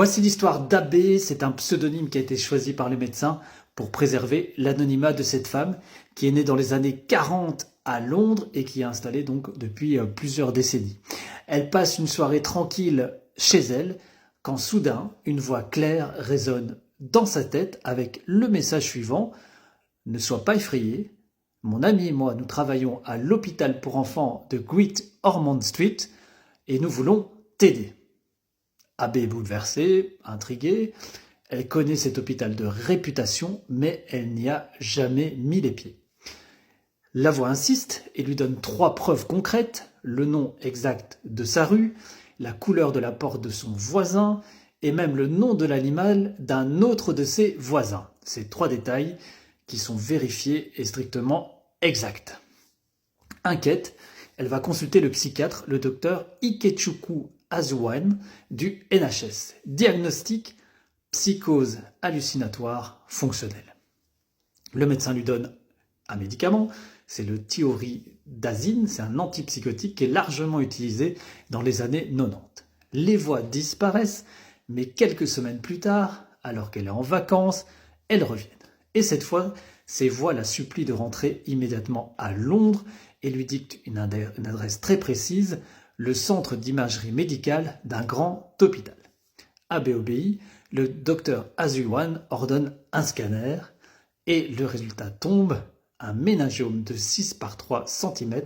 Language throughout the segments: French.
Voici l'histoire d'Abbé, c'est un pseudonyme qui a été choisi par les médecins pour préserver l'anonymat de cette femme qui est née dans les années 40 à Londres et qui est installée donc depuis plusieurs décennies. Elle passe une soirée tranquille chez elle quand soudain une voix claire résonne dans sa tête avec le message suivant: ne sois pas effrayé, mon ami et moi nous travaillons à l'hôpital pour enfants de Great Ormond Street et nous voulons t'aider. Abbé est bouleversée, intriguée. Elle connaît cet hôpital de réputation, mais elle n'y a jamais mis les pieds. La voix insiste et lui donne 3 preuves concrètes: le nom exact de sa rue, la couleur de la porte de son voisin et même le nom de l'animal d'un autre de ses voisins. Ces 3 détails qui sont vérifiés et strictement exacts. Inquiète, elle va consulter le psychiatre, le docteur Ikechukwu Azuwan du NHS. Diagnostic: psychose hallucinatoire fonctionnelle. Le médecin lui donne un médicament, c'est le thioridazine, c'est un antipsychotique qui est largement utilisé dans les années 90. Les voix disparaissent, mais quelques semaines plus tard, alors qu'elle est en vacances, elles reviennent. Et cette fois, ces voix la supplient de rentrer immédiatement à Londres et lui dictent une adresse très précise: le centre d'imagerie médicale d'un grand hôpital. Abbé obéit, le docteur Azuwan ordonne un scanner et le résultat tombe: un méningiome de 6 par 3 cm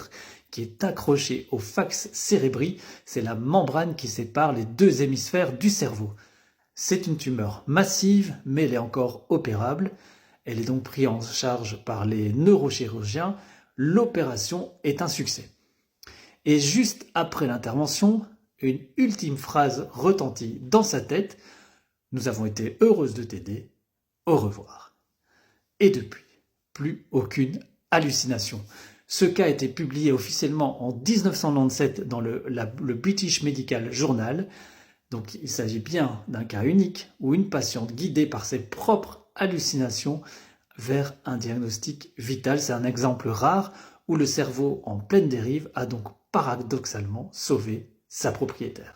qui est accroché au fax cérébri, c'est la membrane qui sépare les 2 hémisphères du cerveau. C'est une tumeur massive, mais elle est encore opérable. Elle est donc prise en charge par les neurochirurgiens. L'opération est un succès. Et juste après l'intervention, une ultime phrase retentit dans sa tête: nous avons été heureuses de t'aider, au revoir. Et depuis, plus aucune hallucination. Ce cas a été publié officiellement en 1997 dans le British Medical Journal. Donc il s'agit bien d'un cas unique où une patiente guidée par ses propres hallucinations vers un diagnostic vital. C'est un exemple rare où le cerveau en pleine dérive a donc paradoxalement sauvé sa propriétaire.